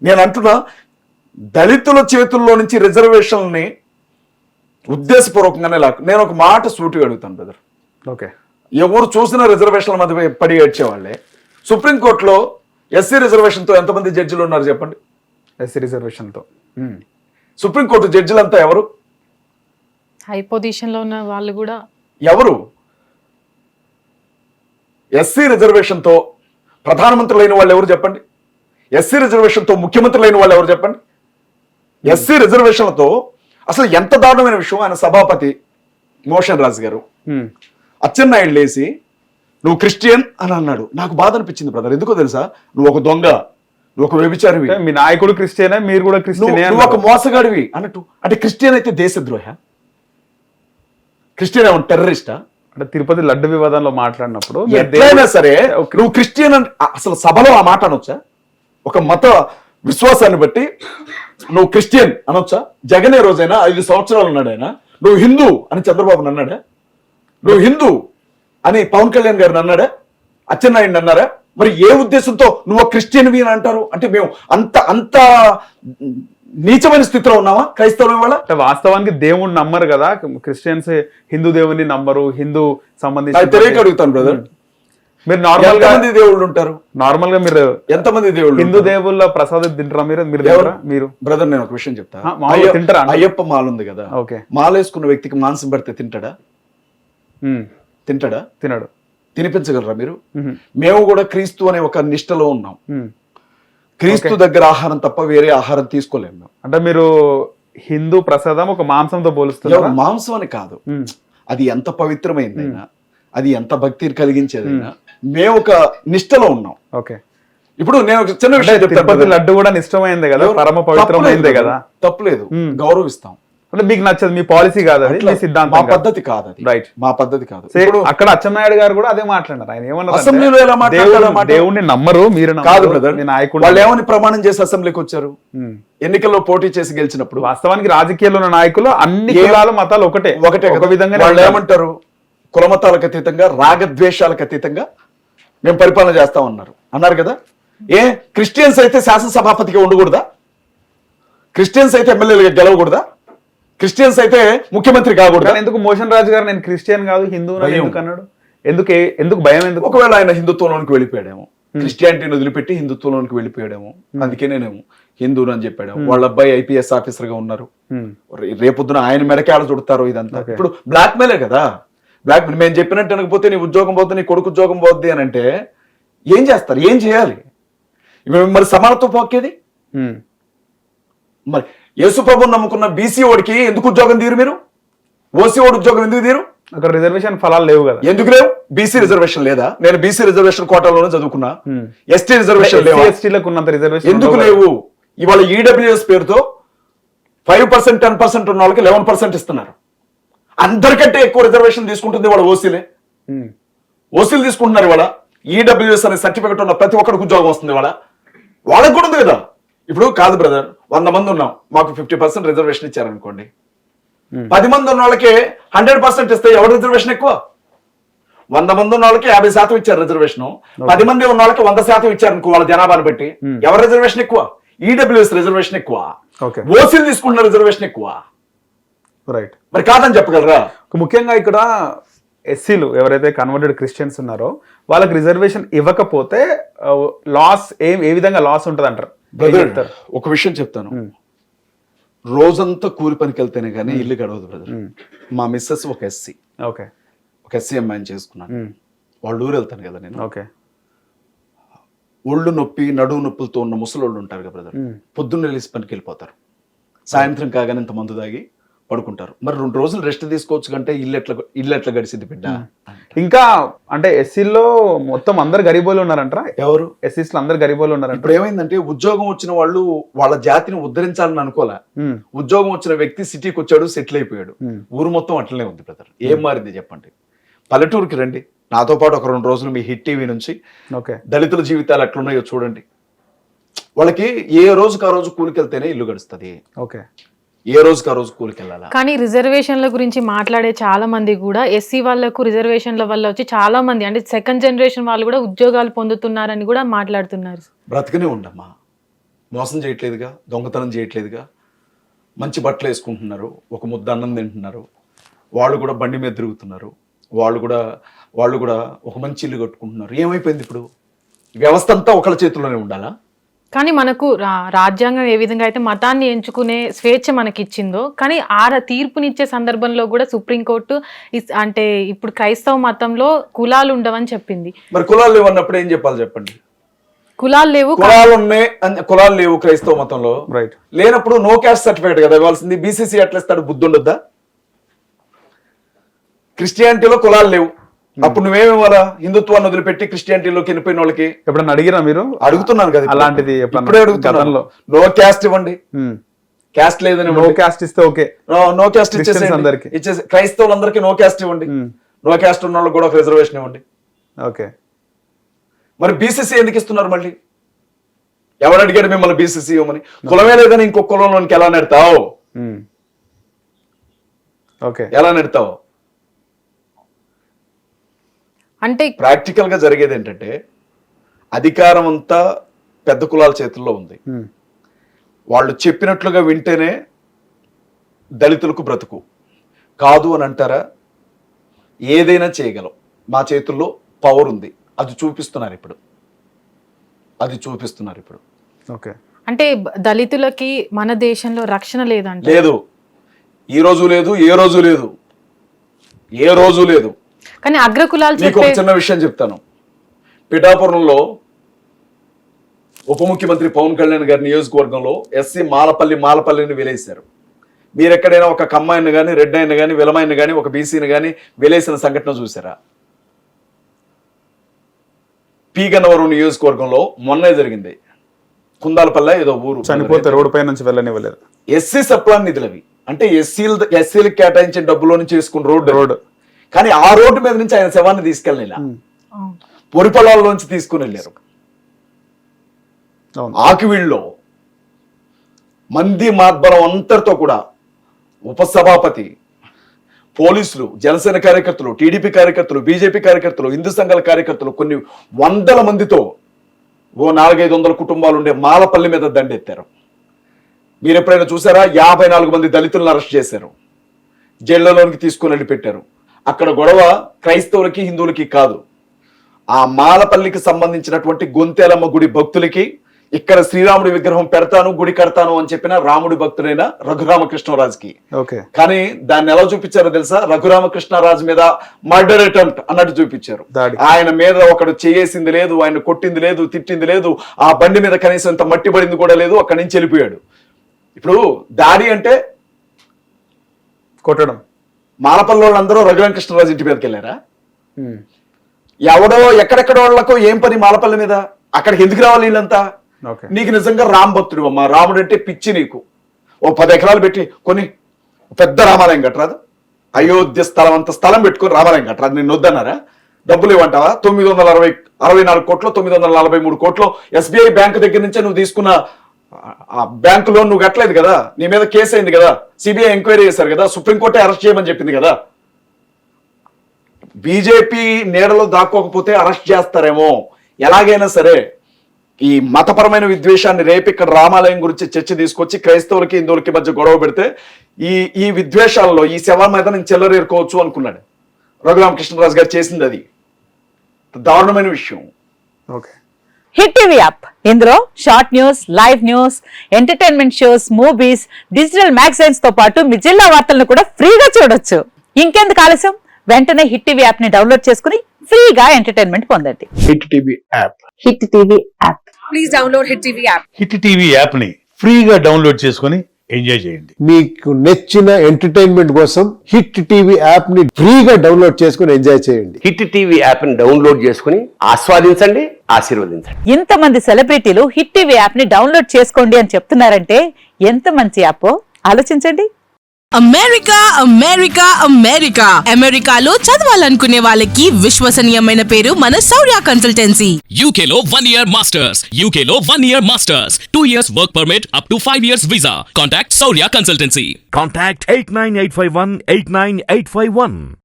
నేను అంటున్నా, దళితుల చేతుల్లో నుంచి రిజర్వేషన్ని ఉద్దేశపూర్వకంగానే నేను ఒక మాట సూటిగా అడుగుతాను బ్రదర్. ఓకే, ఎవరు చూసినా రిజర్వేషన్ల మధ్య పడి ఏడ్చేవాళ్ళే. సుప్రీంకోర్టులో ఎస్సీ రిజర్వేషన్తో ఎంతమంది జడ్జిలు ఉన్నారు చెప్పండి? ఎస్సీ రిజర్వేషన్తో సుప్రీంకోర్టు జడ్జిలంతా ఎవరు? హై పొజిషన్ లో ఉన్న వాళ్ళు కూడా ఎవరు? ఎస్సీ రిజర్వేషన్తో ప్రధానమంత్రులు అయిన వాళ్ళు ఎవరు చెప్పండి? ఎస్సీ రిజర్వేషన్తో ముఖ్యమంత్రులు అయిన వాళ్ళు ఎవరు చెప్పండి? ఎస్సీ రిజర్వేషన్లతో అసలు ఎంత దారుణమైన విషయం. ఆయన సభాపతి మోషన్ రాజు గారు అచ్చెన్నాయుడు లేసి నువ్వు క్రిస్టియన్ అని అన్నాడు. నాకు బాధ అనిపించింది బ్రదర్. ఎందుకో తెలుసా? నువ్వు ఒక దొంగ, నువ్వు ఒక వ్యభిచారివి, మీ నాయకుడు క్రిస్టియనే, మీరు కూడా క్రిస్టియనే, నువ్వు ఒక మోసగాడివి అన్నట్టు. అంటే క్రిస్టియన్ అయితే దేశద్రోహ? క్రిస్టియన్ ఏమన్నా టెర్రరిస్టా? అంటే తిరుపతి లడ్డు వివాదంలో మాట్లాడినప్పుడు ఎట్లయినా సరే నువ్వు క్రిస్టియన్ అని అసలు సభలో ఆ మాట అనొచ్చా? ఒక మత విశ్వాసాన్ని బట్టి నువ్వు క్రిస్టియన్ అనొచ్చా? జగన్ ఏ రోజైనా 5 సంవత్సరాలు ఉన్నాడు ఆయన నువ్వు హిందూ అని చంద్రబాబు అన్నాడా? నువ్వు హిందూ అని పవన్ కళ్యాణ్ గారిని అన్నాడా? అచ్చెన్నాయుడిని అన్నారా? మరి ఏ ఉద్దేశంతో నువ్వు క్రిస్టియన్వి అని అంటారు? అంటే మేము అంత అంత నీచమైన స్థితిలో ఉన్నావా క్రైస్తవుల వల్ల? వాస్తవానికి దేవుణ్ణి నమ్మరు కదా క్రిస్టియన్స్, హిందూ దేవుని నమ్మరు, హిందూ సంబంధించి తెలియక అడుగుతాను బ్రదర్. మీరు నార్మల్ గా దేవుళ్ళు ఉంటారు, నార్మల్ గా మీరు ఎంతమంది దేవుళ్ళు? హిందూ దేవుళ్ళ ప్రసాదం తింటారా మీరు? బ్రదర్ నేను ఒక విషయం చెప్తా. తింటారా? అయ్యప్ప మాల ఉంది కదా, ఓకే, మాల వేసుకున్న వ్యక్తికి మాంసం పెడితే తింటాడా? తినడు. తినిపించగలరా మీరు? మేము కూడా క్రీస్తు అనే ఒక నిష్టలో ఉన్నాం. క్రీస్తు దగ్గర ఆహారం తప్ప వేరే ఆహారం తీసుకోలేము. అంటే మీరు హిందూ ప్రసాదం ఒక మాంసంతో పోలుస్తున్నారు? మాంసం అని కాదు, అది ఎంత పవిత్రమైందైనా, అది ఎంత భక్తి కలిగించేదైనా మేము ఒక నిష్టలో ఉన్నాం. ఓకే, ఇప్పుడు నేను ఒక చిన్న విషయం చెప్తాను. లడ్డు కూడా నిష్టమైందే కదా, పరమ పవిత్రమైందే కదా, తప్పులేదు, గౌరవిస్తాం. అంటే మీకు నచ్చదు, మీ పాలసీ కాదు అది, మీ సిద్ధాంతం, మా పద్ధతి కాదు అది, రైట్, మా పద్ధతి కాదు. అక్కడ అచ్చెన్నాయుడు గారు కూడా అదే మాట్లాడారు. ఆయన ఏమన్నారు? అసెంబ్లీలో ఎలా మాట్లాడారు? దేవుణ్ణి నమ్మరు మీరు కాదు బ్రదర్, వాళ్ళు ఏమని ప్రమాణం చేసి అసెంబ్లీకి వచ్చారు? ఎన్నికల్లో పోటీ చేసి గెలిచినప్పుడు. వాస్తవానికి రాజకీయాల్లో ఉన్న నాయకులు అన్ని కులాలు మతాలు ఒకటే ఒక విధంగా. వాళ్ళు ఏమంటారు? కులమతాలకు అతీతంగా, రాగద్వేషాలకు అతీతంగా మేము పరిపాలన చేస్తామన్నారు అన్నారు కదా. ఏ క్రిస్టియన్స్ అయితే శాసనసభాపతిగా ఉండకూడదా? క్రిస్టియన్స్ అయితే ఎమ్మెల్యేలుగా గెలవకూడదా? క్రిస్టియన్స్ అయితే ముఖ్యమంత్రి కాకూడదా? ఎందుకు మోషన్ రాజు గారు నేను క్రిస్టియన్ కాదు హిందూ ఎందుకు అన్నాడు? ఎందుకు భయం? ఎందుకు? ఒకవేళ ఆయన హిందుత్వంలోనికి వెళ్ళిపోయాడేమో, క్రిస్టియానిటీని వదిలిపెట్టి హిందుత్వంలోనికి వెళ్ళిపోయాడేమో, అందుకే నేనేమో హిందువులు అని చెప్పాడేమో. వాళ్ళ అబ్బాయి ఐపీఎస్ ఆఫీసర్ గా ఉన్నారు, రేపొద్దున ఆయన మెడకేళ చుడతారు. ఇదంతా ఇప్పుడు బ్లాక్ మెయిలే కదా. బ్లాక్ మెయిల్ మేము చెప్పినట్టు అనకపోతే నీ ఉద్యోగం పోతుంది, నీ కొడుకు ఉద్యోగం పోద్ది అని అంటే ఏం చేస్తారు? ఏం చేయాలి? మరి సమానత్వం పోకేది. మరి యేసుప్రభుని నమ్ముకున్న బీసీ ఓడికి ఎందుకు ఉద్యోగం తీరు? మీరు ఓసీ ఓడి ఉద్యోగం ఎందుకు తీరు? అక్కడ రిజర్వేషన్ ఫలాలు లేవు కదా. ఎందుకు లేవు? బీసీ రిజర్వేషన్ లేదా? నేను బీసీ రిజర్వేషన్ కోటాలోనే చదువుకున్నా. ఎస్టీ రిజర్వేషన్ లేవా? ఎస్టీలకు ఉన్నంత రిజర్వేషన్ ఎందుకు లేవు? ఇవాళ ఈడబ్ల్యూఎస్ పేరుతో 5%, 10% ఉన్న వాళ్ళకి 11% ఇస్తున్నారు. అందరికంటే ఎక్కువ రిజర్వేషన్ తీసుకుంటుంది వాళ్ళ ఓసీలే. ఓసీలు తీసుకుంటున్నారు. ఇవాళ ఈడబ్ల్యూఎస్ అనే సర్టిఫికెట్ ఉన్న ప్రతి ఒక్కరికి ఉద్యోగం వస్తుంది. వాళ్ళకి కూడా ఉంది కదా. ఇప్పుడు కాదు బ్రదర్, 100 మంది ఉన్నాం, మాకు 50% రిజర్వేషన్ ఇచ్చారనుకోండి, 10 మంది ఉన్న వాళ్ళకి 100% ఇస్తే ఎవరు రిజర్వేషన్ ఎక్కువ? 100 మంది ఉన్న వాళ్ళకి 50% ఇచ్చారు రిజర్వేషన్, 10 మంది ఉన్న వాళ్ళకి 100% ఇచ్చారనుకో వాళ్ళ జనాభాను బట్టి, ఎవరు రిజర్వేషన్ ఎక్కువ? ఈడబ్ల్యూఎస్ రిజర్వేషన్ ఎక్కువ, ఓసీలు తీసుకుంటున్న రిజర్వేషన్ ఎక్కువ. రైట్, మరి కాదని చెప్పగలరా? ముఖ్యంగా ఇక్కడ ఎస్సీలు ఎవరైతే కన్వర్టెడ్ క్రిస్టియన్స్ ఉన్నారో వాళ్ళకి రిజర్వేషన్ ఇవ్వకపోతే లాస్ ఏ విధంగా లాస్ ఉంటుంది అంటారు? ఒక విషయం చెప్తాను, రోజంతా కూలి పనికి వెళ్తేనే కానీ ఇల్లు గడవదు బ్రదర్. మా మిస్సెస్ ఒక ఎస్సీ, ఓకే, ఒక ఎస్సీ అమ్మాయిని చేసుకున్నాను. వాళ్ళ ఊరు వెళ్తాను కదా నేను. ఓకే, ఒళ్ళు నొప్పి నడువు నొప్పులతో ఉన్న ముసలోళ్ళు ఉంటారు కదా బ్రదర్, పొద్దున్న లేసి పనికి వెళ్ళిపోతారు, సాయంత్రం కాగానే ఇంత మందు తాగి పడుకుంటారు. మరి 2 రోజులు రెస్ట్ తీసుకోవచ్చు కంటే ఇల్లు ఎట్లా గడిచింది బిడ్డ? ఇంకా అంటే ఎస్సీలో మొత్తం అందరు గరీబోలు ఉన్నారంటారా? ఎవరు? ఎస్సీస్ లో అందరు గరీబోలు ఉన్నారంట. ఇప్పుడు ఏమైందంటే ఉద్యోగం వచ్చిన వాళ్ళు వాళ్ళ జాతిని ఉద్ధరించాలని అనుకోలే. ఉద్యోగం వచ్చిన వ్యక్తి సిటీకి వచ్చాడు, సెటిల్ అయిపోయాడు. ఊరు మొత్తం అట్లనే ఉంది బ్రదర్. ఏం మారింది చెప్పండి? పల్లెటూరుకి రండి నాతో పాటు ఒక 2 రోజులు మీ హిట్ టీవీ నుంచి. దళితుల జీవితాలు ఎట్లున్నాయో చూడండి. వాళ్ళకి ఏ రోజుకి ఆ రోజు కూలికెళ్తేనే ఇల్లు గడుస్తుంది. ఓకే, ఏ రోజుకి ఆ రోజు కూలికి వెళ్ళాలా? కానీ రిజర్వేషన్ల గురించి మాట్లాడే చాలా మంది కూడా ఎస్సీ వాళ్ళకు రిజర్వేషన్ల వల్ల వచ్చి చాలా మంది అంటే 2nd జనరేషన్ వాళ్ళు కూడా ఉద్యోగాలు పొందుతున్నారని కూడా మాట్లాడుతున్నారు. బ్రతకనే ఉండమ్మా, మోసం చేయట్లేదుగా, దొంగతనం చేయట్లేదుగా, మంచి బట్టలు వేసుకుంటున్నారు, ఒక ముద్ద అన్నం తింటున్నారు, వాళ్ళు కూడా బండి మీద తిరుగుతున్నారు, వాళ్ళు కూడా ఒక మంచి ఇల్లు కట్టుకుంటున్నారు. ఏమైపోయింది ఇప్పుడు? వ్యవస్థ అంతా ఒకళ్ళ చేతుల్లోనే ఉండాలా? కానీ మనకు రాజ్యాంగం ఏ విధంగా అయితే మతాన్ని ఎంచుకునే స్వేచ్ఛ మనకి ఇచ్చిందో, కానీ తీర్పునిచ్చే సందర్భంలో కూడా సుప్రీంకోర్టు అంటే ఇప్పుడు క్రైస్తవ మతంలో కులాలు ఉండవని చెప్పింది. మరి కులాలు లేవు అన్నప్పుడు ఏం చెప్పాలి చెప్పండి? కులాలు లేవు, కులాలు లేవు క్రైస్తవ మతంలో. రైట్. లేనప్పుడు నో క్యాస్ట్ సర్టిఫికేట్ కదా ఇవ్వాల్సింది. బీసీసీ ఎట్లా ఇస్తాడు? బుద్ధి ఉండొద్దా? క్రిస్టియానిటీలో కులాలు లేవు, అప్పుడు నువ్వేమి ఇవ్వాలా? హిందుత్వాన్ని వదిలిపెట్టి క్రిస్టియానిటీలోకి వెళ్ళిపోయిన వాళ్ళకి ఎప్పుడన్నా అడిగిరా మీరు? అడుగుతున్నాను కదా, అలాంటిది ఇప్పుడే అడుగుతున్నాను. నో క్యాస్ట్ ఇవ్వండి, క్యాస్ట్ లేదని నో క్యాస్ట్ ఇస్తే ఓకే, నో క్యాస్ట్ ఇచ్చేసి అందరికి ఇచ్చేసి క్రైస్తవులందరికీ నో క్యాస్ట్ ఇవ్వండి, నో క్యాస్ట్ ఉన్న వాళ్ళకి కూడా ఒక రిజర్వేషన్ ఇవ్వండి. ఓకే. మరి బీసీసీ ఎందుకు ఇస్తున్నారు మళ్ళీ? ఎవరు అడిగాడు మిమ్మల్ని బీసీసీ ఇవ్వమని? కులమే లేదని ఇంకొక కులంలోనికి ఎలా నెడతావు? ఓకే, ఎలా నెడతావు? అంటే ప్రాక్టికల్ గా జరిగేది ఏంటంటే, అధికారం అంతా పెద్ద కులాల చేతుల్లో ఉంది. వాళ్ళు చెప్పినట్లుగా వింటేనే దళితులకు బ్రతుకు. కాదు అని అంటారా? ఏదైనా చేయగలం, మా చేతుల్లో పవర్ ఉంది, అది చూపిస్తున్నారు ఇప్పుడు. ఓకే. అంటే దళితులకి మన దేశంలో రక్షణ లేదంటే? లేదు, ఈ రోజు లేదు, ఏ రోజు లేదు. కానీ అగ్రకులాలు మీకు ఒక చిన్న విషయం చెప్తాను. పిఠాపురంలో ఉప ముఖ్యమంత్రి పవన్ కళ్యాణ్ గారి నియోజకవర్గంలో ఎస్సీ మాలపల్లిని వెలేశారు. మీరు ఎక్కడైనా ఒక కమ్మాయిని కానీ, రెడ్డాయిని కానీ, విలమాయిని కానీ, ఒక బీసీని కానీ వెలేసిన సంఘటన చూసారా? పీగన్నవరం నియోజకవర్గంలో మొన్నే జరిగింది. కుందాలపల్లె ఏదో ఊరు, చనిపోతే రోడ్డు పై నుంచి వెళ్ళనివ్వలేదు. ఎస్సీ సప్లాన్ నిధులవి, అంటే ఎస్సీలకు కేటాయించిన డబ్బులో నుంచి చేసుకున్న రోడ్డు. కానీ ఆ రోడ్డు మీద నుంచి ఆయన శవాన్ని తీసుకెళ్ళిలా, పొరి పొలాల్లోంచి తీసుకుని వెళ్ళారు. ఆకివీళ్ళలో మంది మార్బలం అంతటితో కూడా ఉపసభాపతి, పోలీసులు, జనసేన కార్యకర్తలు, టీడీపీ కార్యకర్తలు, బీజేపీ కార్యకర్తలు, హిందూ సంఘాల కార్యకర్తలు, కొన్ని వందల మందితో ఓ 400-500 కుటుంబాలు ఉండే మాలపల్లి మీద దండెత్తారు. మీరు ఎప్పుడైనా చూసారా? 54 మంది దళితులను అరెస్ట్ చేశారు, జైళ్లలోనికి తీసుకుని వెళ్ళి పెట్టారు. అక్కడ గొడవ క్రైస్తవులకి, హిందువులకి కాదు. ఆ మాలపల్లికి సంబంధించినటువంటి గొంతేలమ్మ గుడి భక్తులకి ఇక్కడ శ్రీరాముడి విగ్రహం పెడతాను, గుడి కడతాను అని చెప్పిన రాముడి భక్తుడైన రఘురామకృష్ణరాజుకి. కానీ దాన్ని ఎలా చూపించారో తెలుసా? రఘురామకృష్ణరాజు మీద మర్డర్ అటెంప్ట్ అన్నట్టు చూపించారు. ఆయన మీద ఒకడు చేసింది లేదు, ఆయన కొట్టింది లేదు, తిట్టింది లేదు, ఆ బండి మీద కనీసం ఇంత మట్టి పడింది కూడా లేదు, అక్కడి నుంచి వెళ్ళిపోయాడు. ఇప్పుడు దాడి అంటే కొట్టడం. మాలపల్లి వాళ్ళందరూ రఘురామకృష్ణరాజు ఇంటి మీదకి వెళ్ళారా? ఎవడో ఎక్కడెక్కడ వాళ్ళకో ఏం పని మాలపల్లి మీద? అక్కడికి ఎందుకు రావాలి వీళ్ళంతా? నీకు నిజంగా రామ్ భక్తుడు అమ్మా, రాముడు అంటే పిచ్చి నీకు. ఓ 10 ఎకరాలు పెట్టి కొన్ని పెద్ద రామాలయం కట్టరాదు? అయోధ్య స్థలం అంత స్థలం పెట్టుకొని రామాలయం కట్టరాదు? నేను వద్దన్నారా? డబ్బులు ఇవ్వంటావా? 964 కోట్లు, 943 కోట్లు ఎస్బీఐ బ్యాంకు దగ్గర నుంచే నువ్వు తీసుకున్న ఆ బ్యాంకు లోన్ నువ్వు కట్టలేదు కదా, నీ మీద కేసు అయింది కదా, సిబిఐ ఎంక్వైరీ చేశారు కదా, సుప్రీంకోర్టే అరెస్ట్ చేయమని చెప్పింది కదా. బీజేపీ నీడలో దాక్కోకపోతే అరెస్ట్ చేస్తారేమో. ఎలాగైనా సరే ఈ మతపరమైన విద్వేషాన్ని రేపు ఇక్కడ రామాలయం గురించి చర్చ తీసుకొచ్చి క్రైస్తవులకి, హిందువులకి మధ్య గొడవ పెడితే ఈ విద్వేషాలలో ఈ శవం మీద నేను చెల్లరేరుకోవచ్చు అనుకున్నాడు రఘురామకృష్ణరాజు గారు. చేసింది అది దారుణమైన విషయం. ఓకే. హిట్ టీవీ యాప్, ఇందులో short news, live news, entertainment shows, movies, digital magazines తో పాటు మీ జిల్లా వార్తలను కూడా ఫ్రీగా చూడొచ్చు. ఇంకెందుకు ఆలస్యం? వెంటనే హిట్ టీవీ యాప్ ని డౌన్లోడ్ చేసుకుని ఫ్రీగా ఎంటర్టైన్మెంట్ పొందండి. Hit TV app. Hit TV app. Please download hit TV app. Hit TV app ని ఫ్రీగా డౌన్లోడ్ చేసుకుని ఎంజాయ్ చేయండి. మీకు నచ్చిన ఎంటర్టైన్మెంట్ కోసం హిట్ టీవీ యాప్ ని ఫ్రీగా డౌన్లోడ్ చేసుకుని ఎంజాయ్ చేయండి. హిట్ టీవీ యాప్ ని డౌన్లోడ్ చేసుకుని ఆస్వాదించండి, ఆశీర్వదించండి. ఇంతమంది సెలబ్రిటీలు హిట్ టీవీ యాప్ ని డౌన్లోడ్ చేసుకోండి అని చెప్తున్నారంటే ఎంత మంచి యాప్ ఆలోచించండి. అమెరికా అమెరికా అమెరికా అమెరికాలో చదవాలనుకునే వాళ్ళకి విశ్వసనీయమైన పేరు మన శౌర్య కన్సల్టెన్సీ. UK లో 1 year masters. UK లో 1 year masters. 2 years work permit up to 5 years visa. Contact Saurya Consultancy. Contact 89851 89851.